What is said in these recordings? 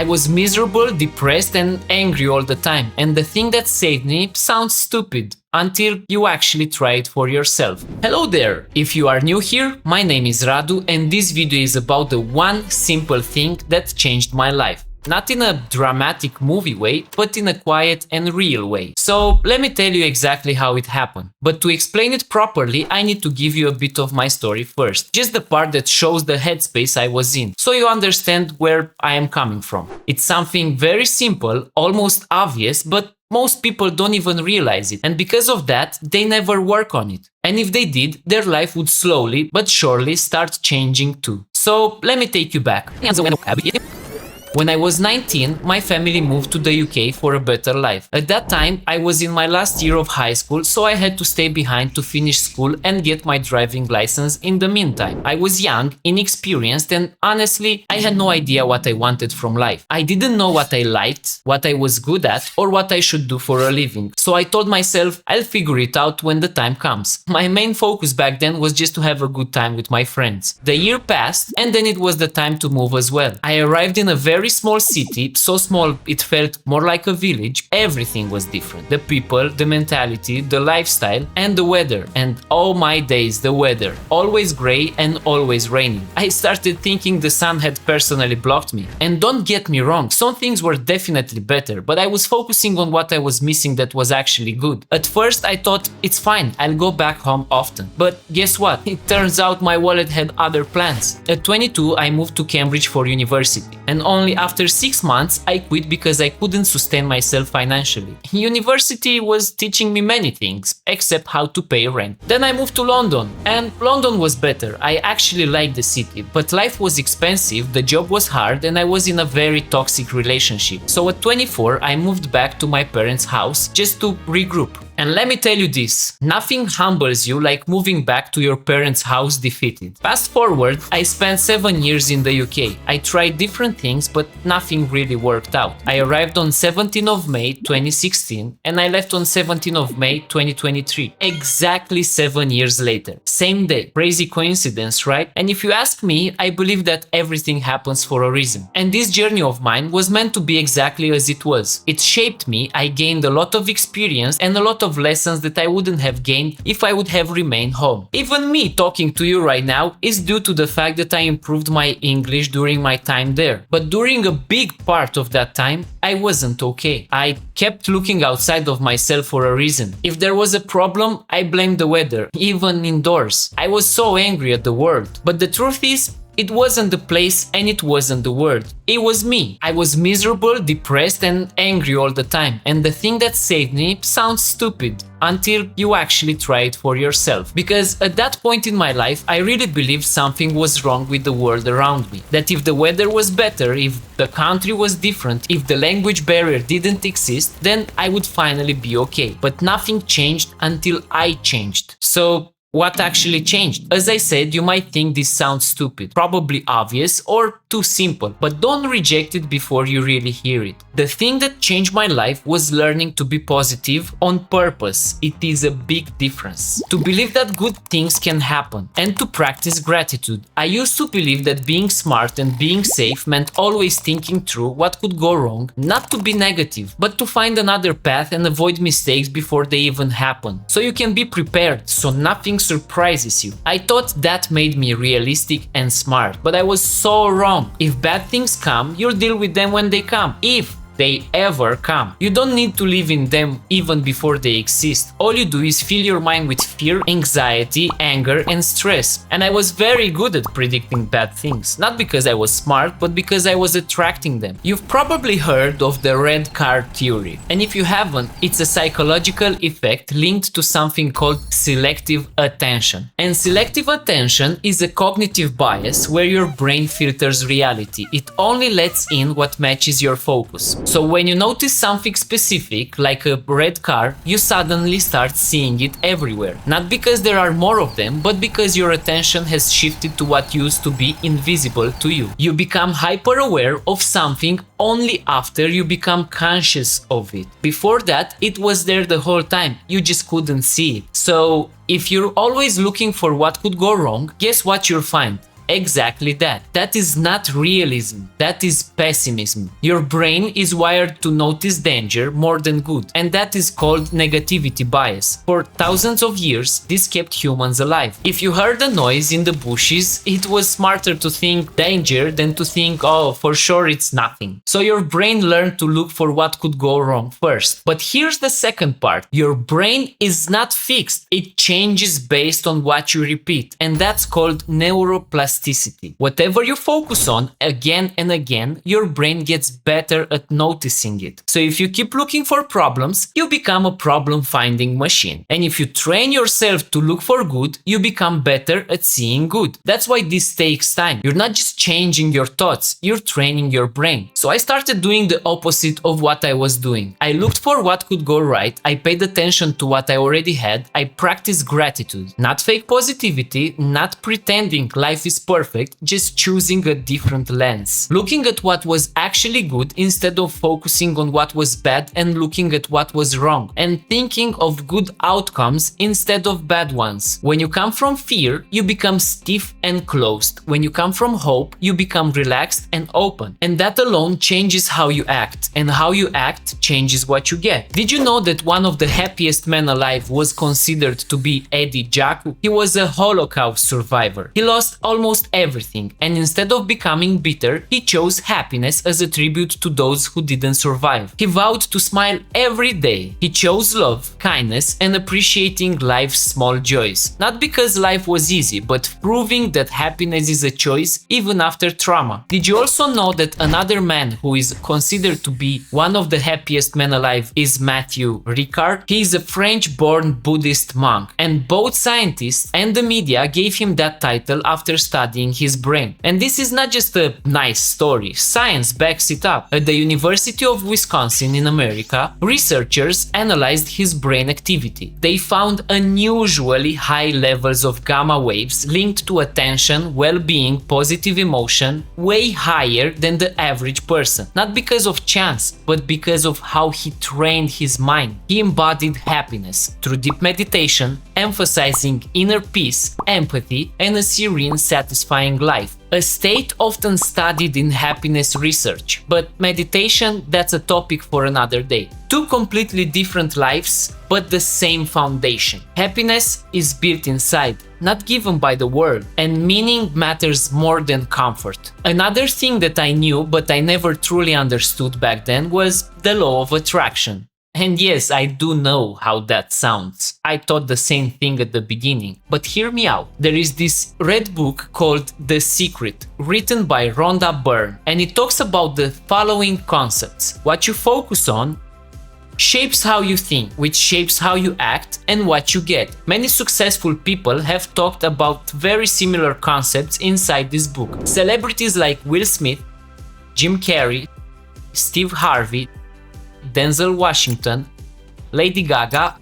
I was miserable, depressed and angry all the time. And the thing that saved me sounds stupid until you actually try it for yourself. Hello there! If you are new here, my name is Radu and this video is about the one simple thing that changed my life. Not in a dramatic movie way, but in a quiet and real way. So let me tell you exactly how it happened. But to explain it properly, I need to give you a bit of my story first. Just the part that shows the headspace I was in, so you understand where I am coming from. It's something very simple, almost obvious, but most people don't even realize it. And because of that, they never work on it. And if they did, their life would slowly but surely start changing too. So let me take you back. When I was 19, my family moved to the UK for a better life. At that time, I was in my last year of high school, so I had to stay behind to finish school and get my driving license in the meantime. I was young, inexperienced, and honestly, I had no idea what I wanted from life. I didn't know what I liked, what I was good at, or what I should do for a living. So I told myself, I'll figure it out when the time comes. My main focus back then was just to have a good time with my friends. The year passed, and then it was the time to move as well. I arrived in a very small city, so small it felt more like a village. Everything was different. The people, the mentality, the lifestyle, and the weather. And oh my days, the weather. Always grey and always raining. I started thinking the sun had personally blocked me. And don't get me wrong, some things were definitely better, but I was focusing on what I was missing that was actually good. At first I thought, it's fine, I'll go back home often. But guess what? It turns out my wallet had other plans. At 22, I moved to Cambridge for university. And only after 6 months, I quit because I couldn't sustain myself financially. University was teaching me many things, except how to pay rent. Then I moved to London, and London was better. I actually liked the city, but life was expensive, the job was hard, and I was in a very toxic relationship. So at 24, I moved back to my parents' house just to regroup. And let me tell you this, nothing humbles you like moving back to your parents' house defeated. Fast forward, I spent 7 years in the UK. I tried different things, but nothing really worked out. I arrived on 17th of May 2016 and I left on 17th of May 2023. Exactly 7 years later. Same day. Crazy coincidence, right? And if you ask me, I believe that everything happens for a reason. And this journey of mine was meant to be exactly as it was. It shaped me, I gained a lot of experience and a lot of lessons that I wouldn't have gained if I would have remained home. Even me talking to you right now is due to the fact that I improved my English during my time there. But during a big part of that time, I wasn't okay. I kept looking outside of myself for a reason. If there was a problem, I blamed the weather, even indoors. I was so angry at the world. But the truth is, it wasn't the place and it wasn't the world. It was me. I was miserable, depressed and angry all the time. And the thing that saved me sounds stupid until you actually try it for yourself. Because at that point in my life, I really believed something was wrong with the world around me. That if the weather was better, if the country was different, if the language barrier didn't exist, then I would finally be okay. But nothing changed until I changed. So what actually changed? As I said, you might think this sounds stupid, probably obvious or too simple, but don't reject it before you really hear it. The thing that changed my life was learning to be positive on purpose. It is a big difference. To believe that good things can happen and to practice gratitude. I used to believe that being smart and being safe meant always thinking through what could go wrong, not to be negative, but to find another path and avoid mistakes before they even happen. So you can be prepared, so nothing surprises you. I thought that made me realistic and smart, but I was so wrong. If bad things come, you'll deal with them when they come. If they ever come. You don't need to live in them even before they exist. All you do is fill your mind with fear, anxiety, anger and stress. And I was very good at predicting bad things. Not because I was smart, but because I was attracting them. You've probably heard of the red card theory. And if you haven't, it's a psychological effect linked to something called selective attention. And selective attention is a cognitive bias where your brain filters reality. It only lets in what matches your focus. So when you notice something specific, like a red car, you suddenly start seeing it everywhere. Not because there are more of them, but because your attention has shifted to what used to be invisible to you. You become hyper aware of something only after you become conscious of it. Before that, it was there the whole time, you just couldn't see it. So if you're always looking for what could go wrong, guess what you'll find? Exactly that. That is not realism. That is pessimism. Your brain is wired to notice danger more than good, and that is called negativity bias. For thousands of years, this kept humans alive. If you heard a noise in the bushes, it was smarter to think danger than to think, oh, for sure it's nothing. So your brain learned to look for what could go wrong first. But here's the second part. Your brain is not fixed. It changes based on what you repeat, and that's called neuroplasticity. Whatever you focus on again and again, your brain gets better at noticing it. So if you keep looking for problems, you become a problem-finding machine. And if you train yourself to look for good, you become better at seeing good. That's why this takes time. You're not just changing your thoughts, you're training your brain. So I started doing the opposite of what I was doing. I looked for what could go right, I paid attention to what I already had, I practiced gratitude. Not fake positivity, not pretending life is perfect, just choosing a different lens. Looking at what was actually good instead of focusing on what was bad and looking at what was wrong. And thinking of good outcomes instead of bad ones. When you come from fear, you become stiff and closed. When you come from hope, you become relaxed and open. And that alone changes how you act. And how you act changes what you get. Did you know that one of the happiest men alive was considered to be Eddie Jaku? He was a Holocaust survivor. He lost almost everything, and instead of becoming bitter, he chose happiness as a tribute to those who didn't survive. He vowed to smile every day. He chose love, kindness, and appreciating life's small joys. Not because life was easy, but proving that happiness is a choice even after trauma. Did you also know that another man who is considered to be one of the happiest men alive is Matthew Ricard? He is a French-born Buddhist monk, and both scientists and the media gave him that title after studying his brain. And this is not just a nice story. Science backs it up. At the University of Wisconsin in America, researchers analyzed his brain activity. They found unusually high levels of gamma waves linked to attention, well-being, positive emotion, way higher than the average person. Not because of chance, but because of how he trained his mind. He embodied happiness through deep meditation, emphasizing inner peace, empathy, and a serene, satisfying life. A state often studied in happiness research, but meditation, that's a topic for another day. Two completely different lives, but the same foundation. Happiness is built inside, not given by the world, and meaning matters more than comfort. Another thing that I knew, but I never truly understood back then, was the law of attraction. And yes, I do know how that sounds. I thought the same thing at the beginning. But hear me out. There is this red book called The Secret, written by Rhonda Byrne, and it talks about the following concepts. What you focus on shapes how you think, which shapes how you act and what you get. Many successful people have talked about very similar concepts inside this book. Celebrities like Will Smith, Jim Carrey, Steve Harvey, Denzel Washington, Lady Gaga,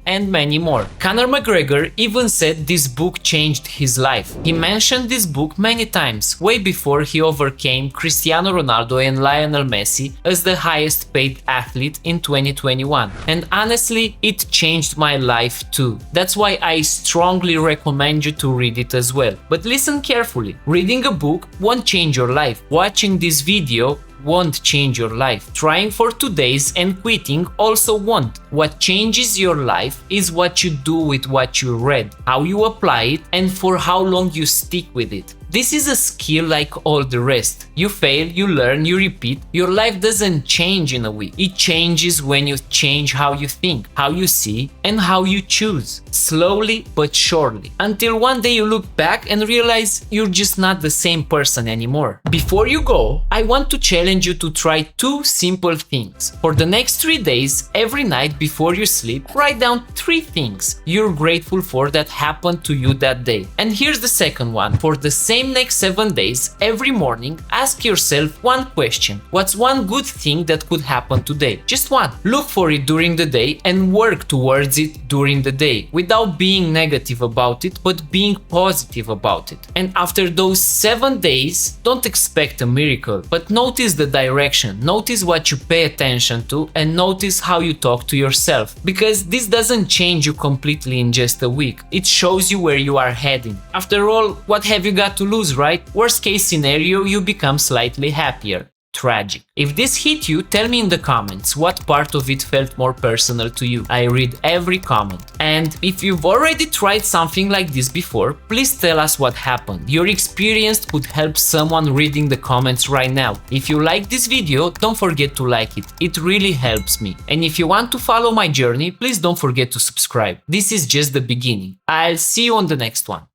and many more. Conor McGregor even said this book changed his life. He mentioned this book many times, way before he overcame Cristiano Ronaldo and Lionel Messi as the highest paid athlete in 2021. And honestly, it changed my life too. That's why I strongly recommend you to read it as well. But listen carefully. Reading a book won't change your life. Watching this video won't change your life. Trying for 2 days and quitting also won't. What changes your life is what you do with what you read, how you apply it, and for how long you stick with it. This is a skill like all the rest. You fail, you learn, you repeat. Your life doesn't change in a week. It changes when you change how you think, how you see, and how you choose. Slowly but surely. Until one day you look back and realize you're just not the same person anymore. Before you go, I want to challenge you to try 2 simple things. For the next 3 days, every night before you sleep, write down 3 things you're grateful for that happened to you that day. And here's the second one. For the same next 7 days, every morning, ask yourself one question. What's one good thing that could happen today? Just one. Look for it during the day and work towards it during the day, without being negative about it, but being positive about it. And after those 7 days, don't expect a miracle, but notice the direction, notice what you pay attention to, and notice how you talk to yourself. Because this doesn't change you completely in just a week. It shows you where you are heading. After all, what have you got to lose, right? Worst case scenario, you become slightly happier. Tragic. If this hit you, tell me in the comments what part of it felt more personal to you. I read every comment. And if you've already tried something like this before, please tell us what happened. Your experience could help someone reading the comments right now. If you like this video, don't forget to like it. It really helps me. And if you want to follow my journey, please don't forget to subscribe. This is just the beginning. I'll see you on the next one.